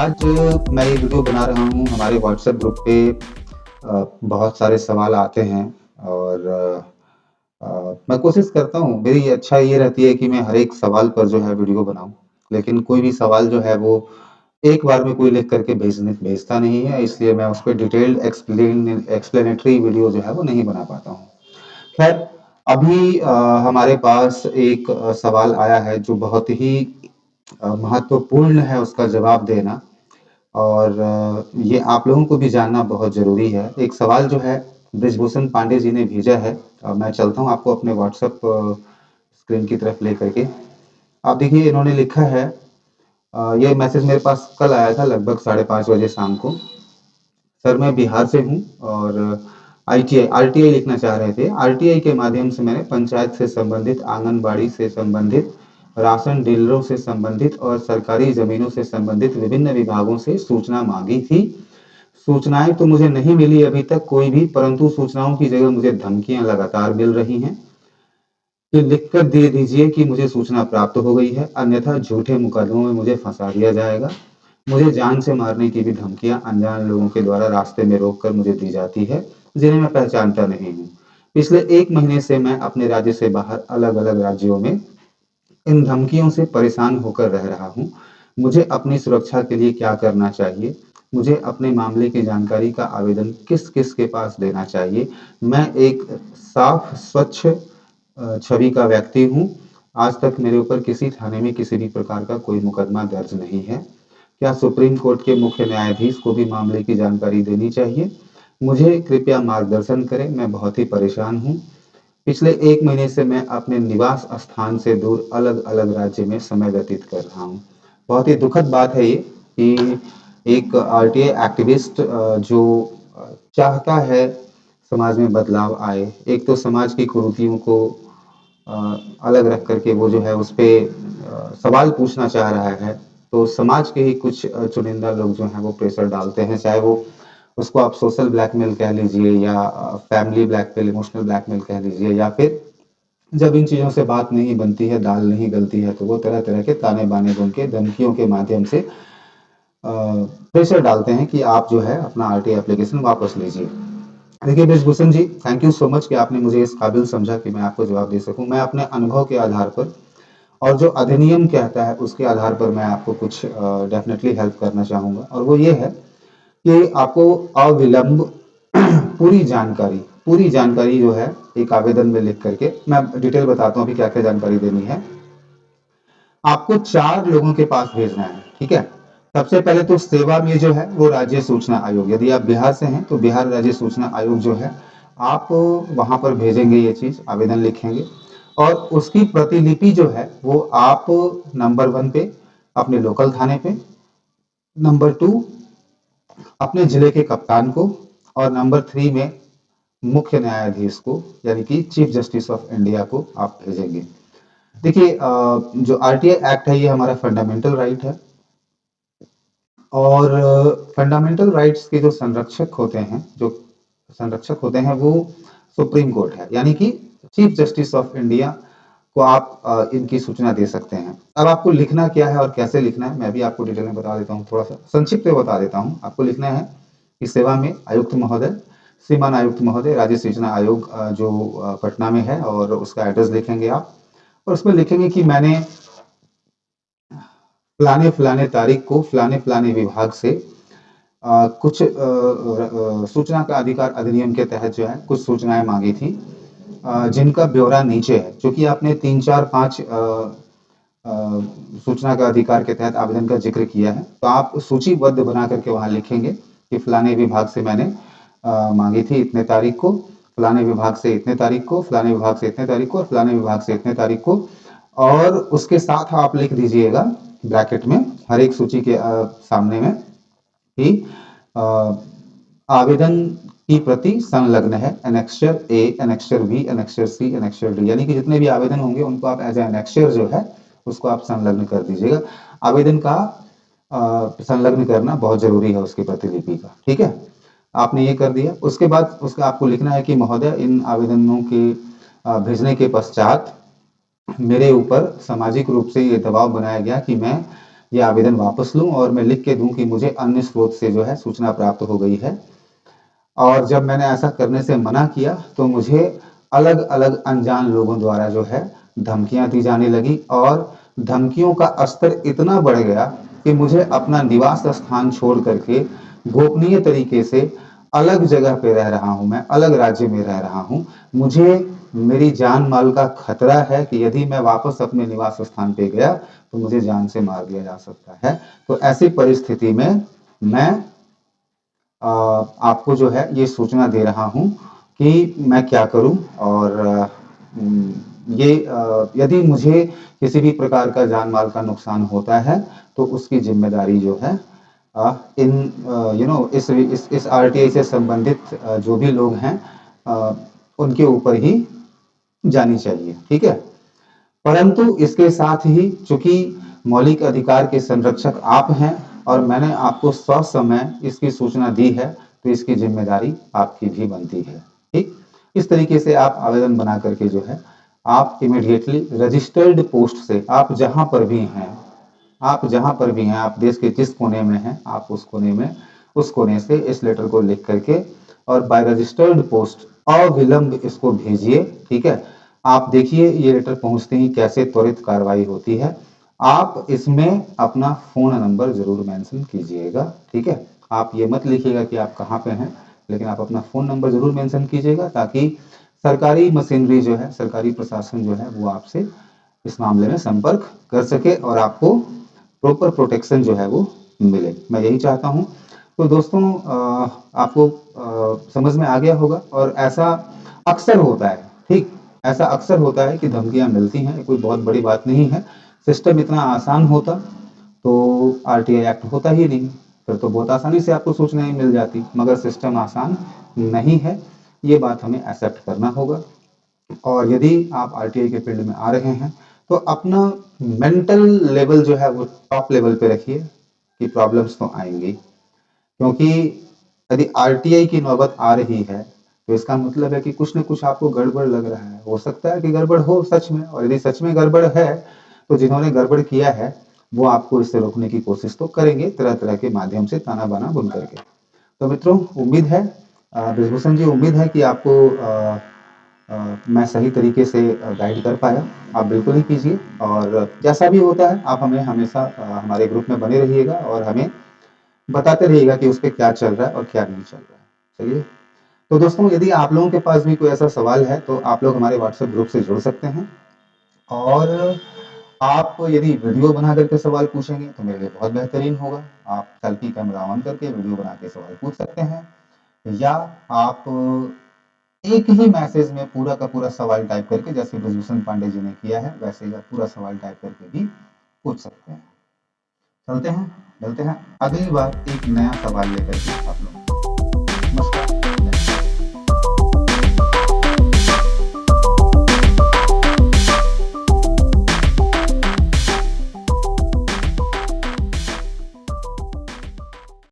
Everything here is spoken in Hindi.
आज मैं ये वीडियो बना रहा हूँ। हमारे व्हाट्सएप ग्रुप पे बहुत सारे सवाल आते हैं और मैं कोशिश करता हूँ, मेरी इच्छा ये रहती है कि मैं हर एक सवाल पर जो है वीडियो बनाऊँ। लेकिन कोई भी सवाल जो है वो एक बार में कोई लिख करके भेजता नहीं है, इसलिए मैं उस पे डिटेल्ड एक्सप्लेनेटरी वीडियो जो है वो नहीं बना पाता हूँ। खैर, अभी हमारे पास एक सवाल आया है जो बहुत ही महत्वपूर्ण है उसका जवाब देना। और ये आप लोगों को भी जानना बहुत ज़रूरी है। एक सवाल जो है ब्रिजभूषण पांडे जी ने भेजा है। मैं चलता हूँ आपको अपने व्हाट्सएप स्क्रीन की तरफ ले करके। आप देखिए इन्होंने लिखा है, ये मैसेज मेरे पास कल आया था लगभग 5:30 बजे शाम को। सर मैं बिहार से हूँ और आईटीआई आरटीआई लिखना चाह रहे थे। आरटीआई के माध्यम से मैंने पंचायत से संबंधित, आंगनबाड़ी से संबंधित, राशन डीलरों से संबंधित और सरकारी जमीनों से संबंधित विभिन्न विभागों से सूचना मांगी थी। सूचनाएं तो मुझे नहीं मिली अभी तक कोई भी, परंतु सूचनाओं की जगह मुझे धमकियां लगातार मिल रही हैं कि लिख कर दे दीजिए कि मुझे सूचना प्राप्त हो गई है, अन्यथा झूठे मुकदमों में मुझे फंसा दिया जाएगा। मुझे जान से मारने की भी धमकियां अनजान लोगों के द्वारा रास्ते में रोककर मुझे दी जाती है, जिन्हें मैं पहचानता नहीं हूँ। पिछले 1 महीने से मैं अपने राज्य से बाहर अलग-अलग राज्यों में इन धमकियों से परेशान होकर रह रहा हूँ। मुझे अपनी सुरक्षा के लिए क्या करना चाहिए? मुझे अपने मामले की जानकारी का आवेदन किस-किस के पास देना चाहिए? मैं एक साफ, स्वच्छ छवि का व्यक्ति हूँ। आज तक मेरे ऊपर किसी थाने में किसी भी प्रकार का कोई मुकदमा दर्ज नहीं है। क्या सुप्रीम कोर्ट के मुख्य न्यायाधीश को भी मामले की जानकारी देनी चाहिए? मुझे कृपया मार्गदर्शन करें, मैं बहुत ही परेशान हूँ। पिछले 1 महीने से मैं अपने निवास स्थान से दूर अलग-अलग राज्य में समय व्यतीत कर रहा हूँ। बहुत ही दुखद बात है ये कि एक आरटीआई एक्टिविस्ट जो चाहता है समाज में बदलाव आए। एक तो समाज की कुरीतियों को अलग रख कर के वो जो है उस पे सवाल पूछना चाह रहा है। तो समाज के ही कुछ चुनिंदा लोग जो हैं वो प्रेशर डालते हैं, चाहे वो उसको आप सोशल ब्लैकमेल कह लीजिए या फैमिली ब्लैकमेल, इमोशनल ब्लैकमेल कह लीजिए, या फिर जब इन चीज़ों से बात नहीं बनती है, दाल नहीं गलती है, तो वो तरह-तरह के ताने-बाने बुन के धमकियों के माध्यम से प्रेशर डालते हैं कि आप जो है अपना आरटीआई एप्लीकेशन वापस लीजिए। देखिए ब्रिजभूषण जी, थैंक यू सो मच कि आपने मुझे इस काबिल समझा कि मैं आपको जवाब दे सकूँ। मैं अपने अनुभव के आधार पर और जो अधिनियम कहता है उसके आधार पर मैं आपको कुछ डेफिनिटली हेल्प करना चाहूँगा, और वो ये है कि आपको अविलंब पूरी जानकारी जो है एक आवेदन में लिख करके, मैं डिटेल बताता हूँ अभी क्या-क्या जानकारी देनी है। आपको 4 लोगों के पास भेजना है, ठीक है? सबसे पहले तो सेवा में जो है वो राज्य सूचना आयोग, यदि आप बिहार से हैं तो बिहार राज्य सूचना आयोग जो है, आप वहाँ पर भेजेंगे ये चीज़, आवेदन लिखेंगे और उसकी प्रतिलिपि जो है वो आप नंबर 1 पे अपने लोकल थाने पे, नंबर 2 अपने जिले के कप्तान को और नंबर 3 में मुख्य न्यायाधीश को, यानी कि चीफ जस्टिस ऑफ इंडिया को आप भेजेंगे। देखिए जो आरटीआई एक्ट है ये हमारा फंडामेंटल राइट है और फंडामेंटल राइट्स के जो संरक्षक होते हैं वो सुप्रीम कोर्ट है, यानी कि चीफ जस्टिस ऑफ इंडिया को आप इनकी सूचना दे सकते हैं। अब आपको लिखना क्या है और कैसे लिखना है मैं भी आपको डिटेल में बता देता हूँ, थोड़ा सा संक्षिप्त में बता देता हूँ। आपको लिखना है कि सेवा में आयुक्त महोदय, श्रीमान आयुक्त महोदय, राज्य सूचना आयोग जो पटना में है, और उसका एड्रेस लिखेंगे आप और उसमें लिखेंगे कि मैंने फलाने फलाने तारीख को फलाने फलाने विभाग से कुछ सूचना का अधिकार अधिनियम के तहत जो है कुछ सूचनाएं मांगी थी, जिनका ब्यौरा नीचे है। चूंकि आपने 3, 4, 5 सूचना का अधिकार के तहत आवेदन का जिक्र किया है, तो आप सूचीबद्ध बना करके वहां लिखेंगे कि फलाने विभाग से मैंने मांगी थी इतने तारीख को, फलाने विभाग से इतने तारीख को, फलाने विभाग से इतने तारीख को और फलाने विभाग से इतने तारीख को। और उसके साथ आप लिख दीजिएगा ब्रैकेट में हर एक सूची के सामने में कि आवेदन की प्रति संलग्न है, एनेक्स्चर ए, एनेक्स्चर बी, एनेक्स्चर सी, एनेक्स्चर डी, यानी कि जितने भी आवेदन होंगे उनको आप एज एनेक्स्चर जो है उसको आप संलग्न कर दीजिएगा। आवेदन का संलग्न करना बहुत जरूरी है उसकी प्रतिलिपि का, ठीक है? आपने ये कर दिया। उसके बाद उसका आपको लिखना है कि महोदय इन आवेदनों के भेजने के पश्चात मेरे ऊपर सामाजिक रूप से ये दबाव बनाया गया कि मैं ये आवेदन वापस लूँ और मैं लिख के दूँ कि मुझे अन्य स्रोत से जो है सूचना प्राप्त हो गई है। और जब मैंने ऐसा करने से मना किया तो मुझे अलग-अलग अनजान लोगों द्वारा जो है धमकियाँ दी जाने लगी और धमकियों का स्तर इतना बढ़ गया कि मुझे अपना निवास स्थान छोड़ करके गोपनीय तरीके से अलग जगह पे रह रहा हूँ मैं, अलग राज्य में रह रहा हूँ। मुझे मेरी जान-माल का खतरा है कि यदि मैं वापस अपने निवास स्थान पे गया तो मुझे जान से मार दिया जा सकता है। तो ऐसी परिस्थिति में मैं आपको जो है ये सूचना दे रहा हूँ कि मैं क्या करूँ और ये यदि मुझे किसी भी प्रकार का जान-माल का नुकसान होता है तो उसकी ज़िम्मेदारी जो है इन इस आरटीआई से संबंधित जो भी लोग हैं उनके ऊपर ही जानी चाहिए, ठीक है? परंतु इसके साथ ही चूंकि मौलिक अधिकार के संरक्षक आप हैं और मैंने आपको ससमय इसकी सूचना दी है तो इसकी जिम्मेदारी आपकी भी बनती है। ठीक, इस तरीके से आप आवेदन बना करके जो है आप इमीडिएटली रजिस्टर्ड पोस्ट से आप जहां पर भी हैं, आप जहां पर भी हैं, आप देश के जिस कोने में हैं, आप उस कोने में उस कोने से इस लेटर को लिख करके और बाय रजिस्टर्ड पोस्ट अविलंब इसको भेजिए। ठीक है, आप देखिए ये लेटर पहुंचते ही कैसे त्वरित कार्रवाई होती है। आप इसमें अपना फोन नंबर जरूर मेंशन कीजिएगा। ठीक है, आप ये मत लिखिएगा कि आप कहाँ पे हैं, लेकिन आप अपना फोन नंबर जरूर मेंशन कीजिएगा ताकि सरकारी मशीनरी जो है, सरकारी प्रशासन जो है वो आपसे इस मामले में संपर्क कर सके और आपको प्रॉपर प्रोटेक्शन जो है वो मिले। मैं यही चाहता हूँ। तो दोस्तों आपको समझ में आ गया होगा और ऐसा अक्सर होता है। ठीक, ऐसा अक्सर होता है कि धमकियां मिलती हैं, कोई बहुत बड़ी बात नहीं है। सिस्टम इतना आसान होता तो आरटीआई एक्ट होता ही नहीं, फिर तो बहुत आसानी से आपको सूचनाएं मिल जाती, मगर सिस्टम आसान नहीं है, ये बात हमें एक्सेप्ट करना होगा। और यदि आप आरटीआई के फील्ड में आ रहे हैं तो अपना मेंटल लेवल जो है वो टॉप लेवल पे रखिए कि प्रॉब्लम्स तो आएंगी, क्योंकि यदि आरटीआई की नौबत आ रही है तो इसका मतलब है कि कुछ न कुछ आपको गड़बड़ लग रहा है। हो सकता है कि गड़बड़ हो सच में, और यदि सच में गड़बड़ है तो जिन्होंने गड़बड़ किया है वो आपको इससे रोकने की कोशिश तो करेंगे तरह तरह के माध्यम से, ताना बाना बुन करके। तो मित्रों, उम्मीद है ब्रिजभूषण जी, उम्मीद है कि आपको मैं सही तरीके से गाइड कर पाया। आप बिल्कुल ही कीजिए और जैसा भी होता है आप हमें हमेशा हमारे ग्रुप में बने रहिएगा और हमें बताते रहिएगा कि उस पे क्या चल रहा है और क्या नहीं चल रहा है। चलिए, तो दोस्तों यदि आप लोगों के पास भी कोई ऐसा सवाल है तो आप लोग हमारे व्हाट्सएप ग्रुप से जुड़ सकते हैं और आप यदि वीडियो बना करके सवाल पूछेंगे तो मेरे लिए बहुत बेहतरीन होगा। आप सेल्फी कैमरा ऑन करके वीडियो बना के सवाल पूछ सकते हैं, या आप एक ही मैसेज में पूरा का पूरा सवाल टाइप करके, जैसे ब्रजभूषण पांडे जी ने किया है वैसे ही पूरा सवाल टाइप करके भी पूछ सकते हैं। चलते हैं, मिलते हैं अगली बार एक नया सवाल लेकर के आप लोग। नमस्कार।